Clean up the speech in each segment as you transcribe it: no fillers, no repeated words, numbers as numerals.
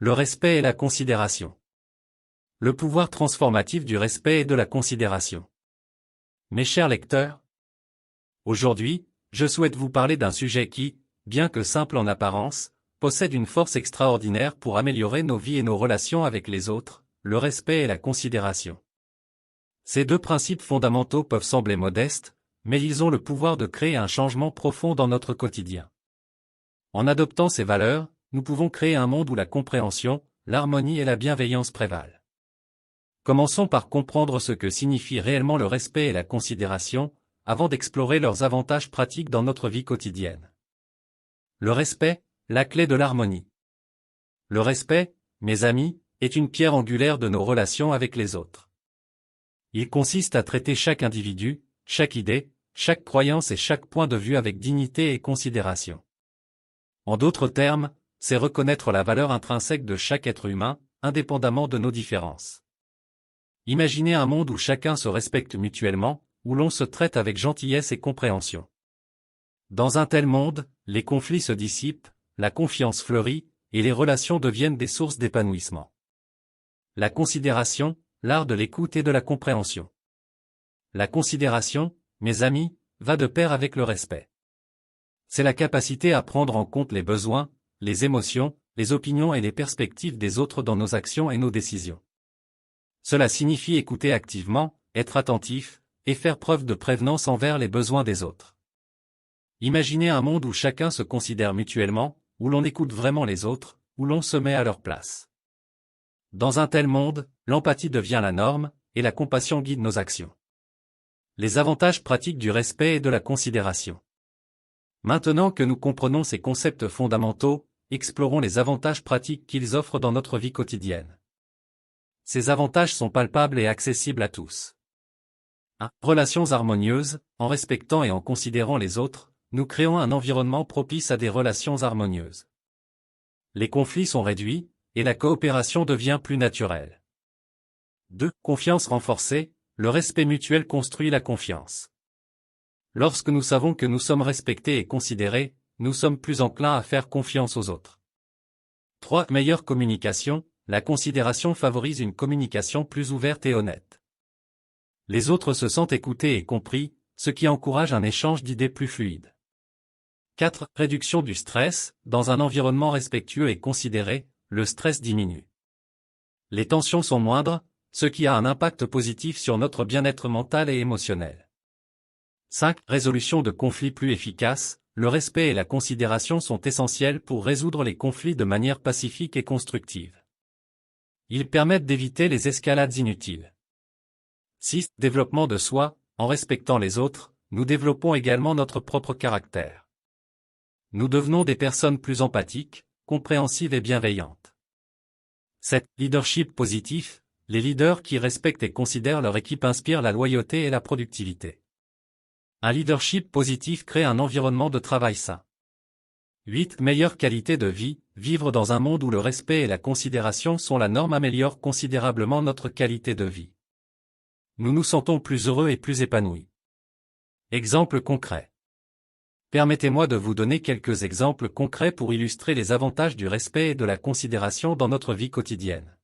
le respect et la considération. Le pouvoir transformatif du respect et de la considération. Mes chers lecteurs, aujourd'hui, je souhaite vous parler d'un sujet qui, bien que simple en apparence, possède une force extraordinaire pour améliorer nos vies et nos relations avec les autres, le respect et la considération. Ces deux principes fondamentaux peuvent sembler modestes, mais ils ont le pouvoir de créer un changement profond dans notre quotidien. En adoptant ces valeurs, nous pouvons créer un monde où la compréhension, l'harmonie et la bienveillance prévalent. Commençons par comprendre ce que signifie réellement le respect et la considération, avant d'explorer leurs avantages pratiques dans notre vie quotidienne. Le respect, la clé de l'harmonie. Le respect, mes amis, est une pierre angulaire de nos relations avec les autres. Il consiste à traiter chaque individu, chaque idée, chaque croyance et chaque point de vue avec dignité et considération. En d'autres termes, c'est reconnaître la valeur intrinsèque de chaque être humain, indépendamment de nos différences. Imaginez un monde où chacun se respecte mutuellement, où l'on se traite avec gentillesse et compréhension. Dans un tel monde, les conflits se dissipent, la confiance fleurit, et les relations deviennent des sources d'épanouissement. La considération, l'art de l'écoute et de la compréhension. La considération, mes amis, va de pair avec le respect. C'est la capacité à prendre en compte les besoins, les émotions, les opinions et les perspectives des autres dans nos actions et nos décisions. Cela signifie écouter activement, être attentif, et faire preuve de prévenance envers les besoins des autres. Imaginez un monde où chacun se considère mutuellement, où l'on écoute vraiment les autres, où l'on se met à leur place. Dans un tel monde, l'empathie devient la norme, et la compassion guide nos actions. Les avantages pratiques du respect et de la considération. Maintenant que nous comprenons ces concepts fondamentaux, explorons les avantages pratiques qu'ils offrent dans notre vie quotidienne. Ces avantages sont palpables et accessibles à tous. 1. Relations harmonieuses. En respectant et en considérant les autres, nous créons un environnement propice à des relations harmonieuses. Les conflits sont réduits, et la coopération devient plus naturelle. 2. Confiance renforcée. Le respect mutuel construit la confiance. Lorsque nous savons que nous sommes respectés et considérés, nous sommes plus enclins à faire confiance aux autres. 3. Meilleure communication. La considération favorise une communication plus ouverte et honnête. Les autres se sentent écoutés et compris, ce qui encourage un échange d'idées plus fluide. 4. Réduction du stress. Dans un environnement respectueux et considéré, le stress diminue. Les tensions sont moindres, ce qui a un impact positif sur notre bien-être mental et émotionnel. 5. Résolution de conflits plus efficace. Le respect et la considération sont essentiels pour résoudre les conflits de manière pacifique et constructive. Ils permettent d'éviter les escalades inutiles. 6. Développement de soi. En respectant les autres, nous développons également notre propre caractère. Nous devenons des personnes plus empathiques, compréhensives et bienveillantes. 7. Leadership positif. Les leaders qui respectent et considèrent leur équipe inspirent la loyauté et la productivité. Un leadership positif crée un environnement de travail sain. 8. Meilleure qualité de vie. Vivre dans un monde où le respect et la considération sont la norme améliore considérablement notre qualité de vie. Nous nous sentons plus heureux et plus épanouis. Exemple concret. Permettez-moi de vous donner quelques exemples concrets pour illustrer les avantages du respect et de la considération dans notre vie quotidienne.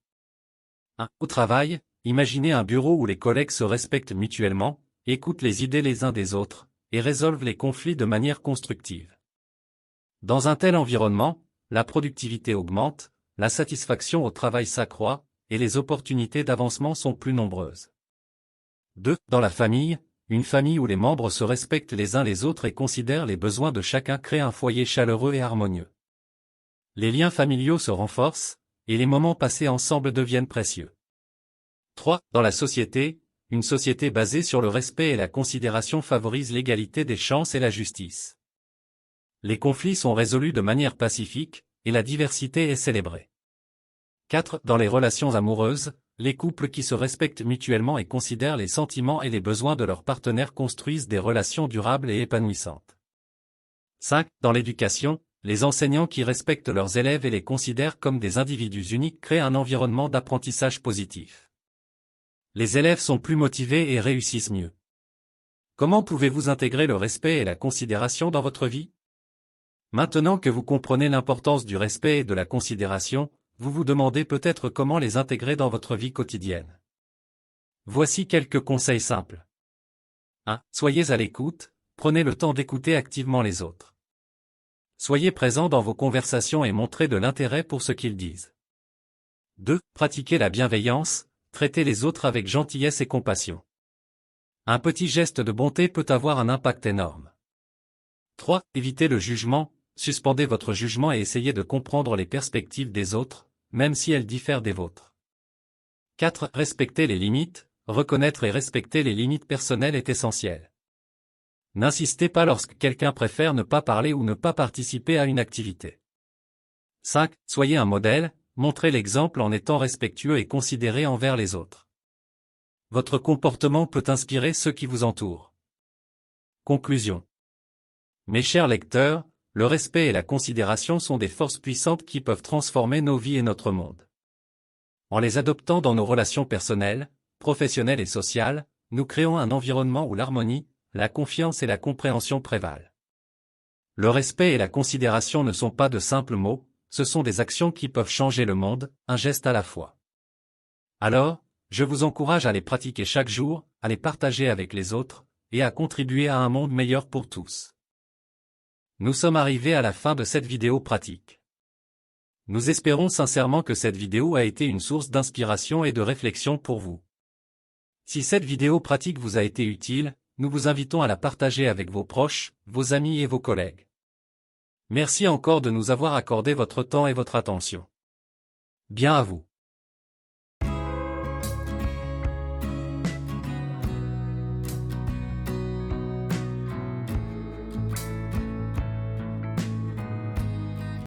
1. Au travail, imaginez un bureau où les collègues se respectent mutuellement, écoutent les idées les uns des autres, et résolvent les conflits de manière constructive. Dans un tel environnement, la productivité augmente, la satisfaction au travail s'accroît, et les opportunités d'avancement sont plus nombreuses. 2. Dans la famille, une famille où les membres se respectent les uns les autres et considèrent les besoins de chacun crée un foyer chaleureux et harmonieux. Les liens familiaux se renforcent, et les moments passés ensemble deviennent précieux. 3. Dans la société, une société basée sur le respect et la considération favorise l'égalité des chances et la justice. Les conflits sont résolus de manière pacifique, et la diversité est célébrée. 4. Dans les relations amoureuses, les couples qui se respectent mutuellement et considèrent les sentiments et les besoins de leurs partenaires construisent des relations durables et épanouissantes. 5. Dans l'éducation, les enseignants qui respectent leurs élèves et les considèrent comme des individus uniques créent un environnement d'apprentissage positif. Les élèves sont plus motivés et réussissent mieux. Comment pouvez-vous intégrer le respect et la considération dans votre vie? Maintenant que vous comprenez l'importance du respect et de la considération, vous vous demandez peut-être comment les intégrer dans votre vie quotidienne. Voici quelques conseils simples. 1. Soyez à l'écoute, prenez le temps d'écouter activement les autres. Soyez présent dans vos conversations et montrez de l'intérêt pour ce qu'ils disent. 2. Pratiquez la bienveillance, traitez les autres avec gentillesse et compassion. Un petit geste de bonté peut avoir un impact énorme. 3. Évitez le jugement, suspendez votre jugement et essayez de comprendre les perspectives des autres, même si elles diffèrent des vôtres. 4. Respectez les limites, reconnaître et respecter les limites personnelles est essentiel. N'insistez pas lorsque quelqu'un préfère ne pas parler ou ne pas participer à une activité. 5. Soyez un modèle, montrez l'exemple en étant respectueux et considéré envers les autres. Votre comportement peut inspirer ceux qui vous entourent. Conclusion. Mes chers lecteurs, le respect et la considération sont des forces puissantes qui peuvent transformer nos vies et notre monde. En les adoptant dans nos relations personnelles, professionnelles et sociales, nous créons un environnement où l'harmonie, la confiance et la compréhension prévalent. Le respect et la considération ne sont pas de simples mots, ce sont des actions qui peuvent changer le monde, un geste à la fois. Alors, je vous encourage à les pratiquer chaque jour, à les partager avec les autres, et à contribuer à un monde meilleur pour tous. Nous sommes arrivés à la fin de cette vidéo pratique. Nous espérons sincèrement que cette vidéo a été une source d'inspiration et de réflexion pour vous. Si cette vidéo pratique vous a été utile, nous vous invitons à la partager avec vos proches, vos amis et vos collègues. Merci encore de nous avoir accordé votre temps et votre attention. Bien à vous.